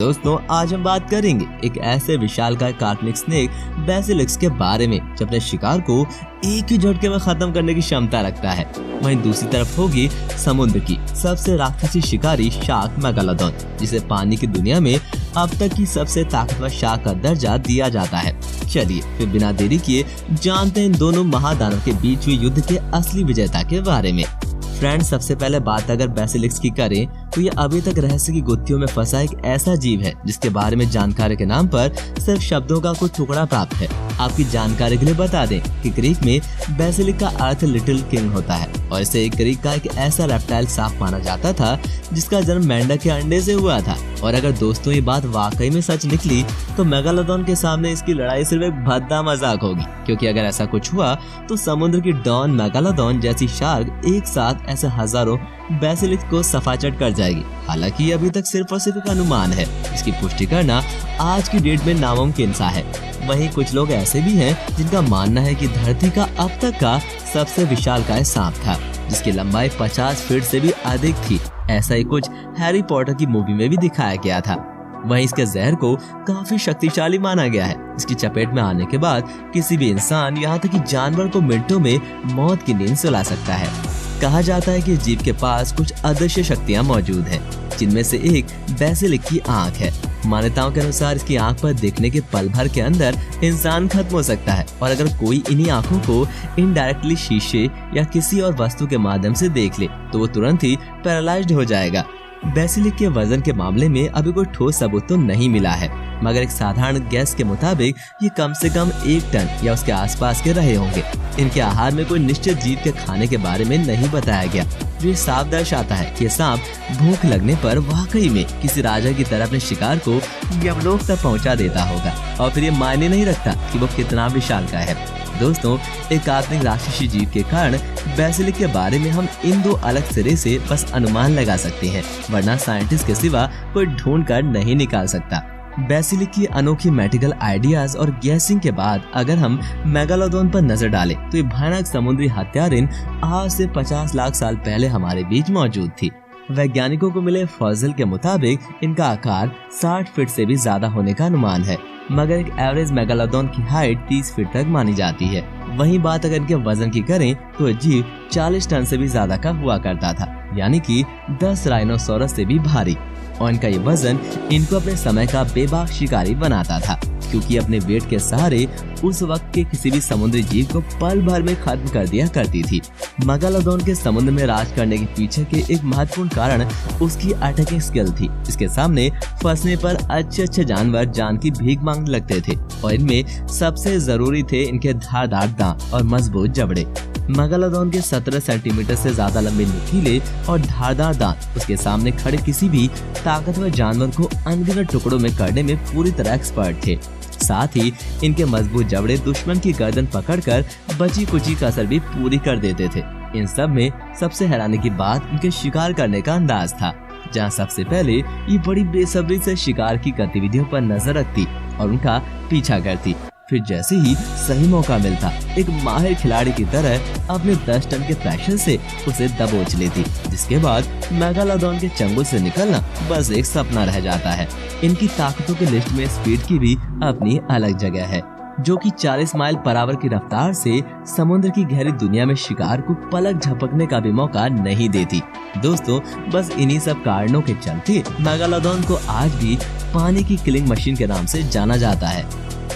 दोस्तों आज हम बात करेंगे एक ऐसे विशालकाय काल्पनिक स्नेक बेसिलिस्क के बारे में जो अपने शिकार को एक ही झटके में खत्म करने की क्षमता रखता है। वहीं दूसरी तरफ होगी समुद्र की सबसे राक्षसी शिकारी शार्क मेगालोडॉन, जिसे पानी की दुनिया में अब तक की सबसे ताकतवर शार्क का दर्जा दिया जाता है। चलिए फिर बिना देरी किए जानते हैं इन दोनों महादानव के बीच हुए युद्ध के असली विजेता के बारे में। फ्रेंड्स, सबसे पहले बात अगर बेसिलिस्क की करें तो ये अभी तक रहस्य की गुत्थियों में फंसा एक ऐसा जीव है जिसके बारे में जानकारी के नाम पर सिर्फ शब्दों का कुछ टुकड़ा प्राप्त है। आपकी जानकारी के लिए बता दें कि ग्रीक में बेसिलिक का अर्थ लिटिल किंग होता है और इसे ग्रीक का एक ऐसा रेप्टाइल सांप माना जाता था जिसका जन्म मेंढक के अंडे से हुआ था। और अगर दोस्तों ये बात वाकई में सच निकली तो मेगालोडॉन के सामने इसकी लड़ाई सिर्फ एक भद्दा मजाक होगी, क्योंकि अगर ऐसा कुछ हुआ तो समुद्र की डॉन मेगालोडॉन जैसी शार्क एक साथ ऐसे हजारों बेसिलिस्क को सफाचट कर जाएगी। हालांकि अभी तक सिर्फ और सिर्फ एक अनुमान है, इसकी पुष्टि करना आज की डेट में नामुमकिन सा है। वहीं कुछ लोग ऐसे भी हैं जिनका मानना है कि धरती का अब तक का सबसे विशालकाय सांप था, जिसकी लंबाई 50 फीट से भी अधिक थी। ऐसा ही कुछ हैरी पॉटर की मूवी में भी दिखाया गया था। वहीं इसके जहर को काफी शक्तिशाली माना गया है। इसकी चपेट में आने के बाद किसी भी इंसान यहाँ तक कि जानवर को मिनटों में मौत की नींद सुला सकता है। कहा जाता है कि जीव के पास कुछ अदृश्य शक्तियाँ मौजूद हैं, जिनमें से एक बेसिलिक की आंख है। मान्यताओं के अनुसार इसकी आंख पर देखने के पल भर के अंदर इंसान खत्म हो सकता है, और अगर कोई इन्हीं आंखों को इनडायरेक्टली शीशे या किसी और वस्तु के माध्यम से देख ले तो वो तुरंत ही पैरालाइज्ड हो जाएगा। बेसिलिक के वजन के मामले में अभी कोई ठोस सबूत तो नहीं मिला है, मगर एक साधारण गैस के मुताबिक ये कम से कम 1 टन या उसके आसपास के रहे होंगे। इनके आहार में कोई निश्चित जीव के खाने के बारे में नहीं बताया गया, जो साफ दर्शाता है कि सांप भूख लगने पर वाकई में किसी राजा की तरह अपने शिकार को यमलोक तक पहुंचा देता होगा, और फिर ये मायने नहीं रखता कि वो कितना विशालकाय है। दोस्तों, एक काल्पनिक राक्षसी जीव के कारण बेसिलिक के बारे में हम इन दो अलग सिरे से बस अनुमान लगा सकते हैं, वरना साइंटिस्ट के सिवा कोई ढूंढ कर नहीं निकाल सकता। बेसिलिक की अनोखी मैजिकल आइडियाज और गैसिंग के बाद अगर हम मेगालोडॉन पर नजर डालें तो ये भयानक समुद्री हत्यारिन आज से 50 लाख साल पहले हमारे बीच मौजूद थी। वैज्ञानिकों को मिले फॉसिल के मुताबिक इनका आकार 60 फीट से भी ज्यादा होने का अनुमान है, मगर एक एवरेज मेगालोडॉन की हाइट 30 फीट तक मानी जाती है। वहीं बात अगर इनके वजन की करें तो जीव 40 टन से भी ज्यादा का हुआ करता था, यानी कि 10 राइनोसोरस से भी भारी। और इनका ये वजन इनको अपने समय का बेबाक शिकारी बनाता था, क्योंकि अपने वेट के सहारे उस वक्त के किसी भी समुद्री जीव को पल भर में खत्म कर दिया करती थी। मेगालोडॉन के समुद्र में राज करने के पीछे के एक महत्वपूर्ण कारण उसकी अटैकिंग स्किल थी। इसके सामने फंसने पर अच्छे जानवर जान की भीख मांगने लगते थे, और इनमें सबसे जरूरी थे इनके धारदार दांत और मजबूत जबड़े। मेगालोडॉन के 17 सेंटीमीटर से ज्यादा लंबे नुकीले और धारदार दांत उसके सामने खड़े किसी भी ताकतवर जानवर को अनगिनत टुकड़ों में करने में पूरी तरह एक्सपर्ट थे। साथ ही इनके मजबूत जबड़े दुश्मन की गर्दन पकड़कर बची कुची कसर भी पूरी कर देते थे। इन सब में सबसे हैरानी की बात इनके शिकार करने का अंदाज था, जहाँ सबसे पहले ये बड़ी बेसब्री से शिकार की गतिविधियों पर नजर रखती और उनका पीछा करती। फिर जैसे ही सही मौका मिलता एक माहिर खिलाड़ी की तरह अपने 10 टन के प्रेशर से उसे दबोच लेती, जिसके बाद मेगालोडॉन के चंगुल से निकलना बस एक सपना रह जाता है। इनकी ताकतों की लिस्ट में स्पीड की भी अपनी अलग जगह है, जो कि 40 माइल पर आवर की रफ्तार से समुद्र की गहरी दुनिया में शिकार को पलक झपकने का भी मौका नहीं देती। दोस्तों, बस इन्हीं सब कारणों के चलते मेगालोडॉन को आज भी पानी की किलिंग मशीन के नाम से जाना जाता है।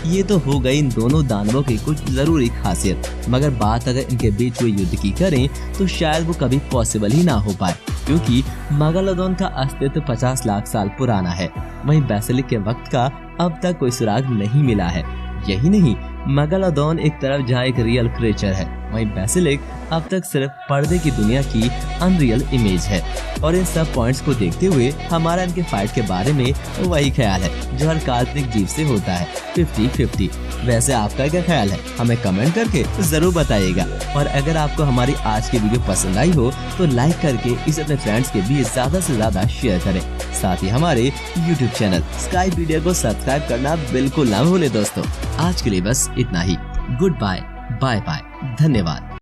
ये तो हो गई इन दोनों दानवों की कुछ जरूरी खासियत, मगर बात अगर इनके बीच हुए युद्ध की करें तो शायद वो कभी पॉसिबल ही ना हो पाए, क्योंकि मेगालोडॉन का अस्तित्व 50 लाख साल पुराना है। वहीं बेसिलिक के वक्त का अब तक कोई सुराग नहीं मिला है। यही नहीं, मेगालोडॉन एक तरफ जहाँ एक रियल क्रिएचर है, वहीं बेसिलिक अब तक सिर्फ पर्दे की दुनिया की अनरियल इमेज है। और इन सब पॉइंट्स को देखते हुए हमारा इनके फाइट के बारे में वही ख्याल है जो हर काल्पनिक जीव से होता है, 50-50। वैसे आपका क्या ख्याल है, हमें कमेंट करके जरूर बताइएगा। और अगर आपको हमारी आज की वीडियो पसंद आई हो तो लाइक करके इसे अपने फ्रेंड्स के बीच ज्यादा से ज्यादा शेयर करें। साथ ही हमारे YouTube चैनल स्काईपीडिया को सब्सक्राइब करना बिल्कुल ना भूले। दोस्तों, आज के लिए बस इतना ही। गुड बाय, बाय बाय, धन्यवाद।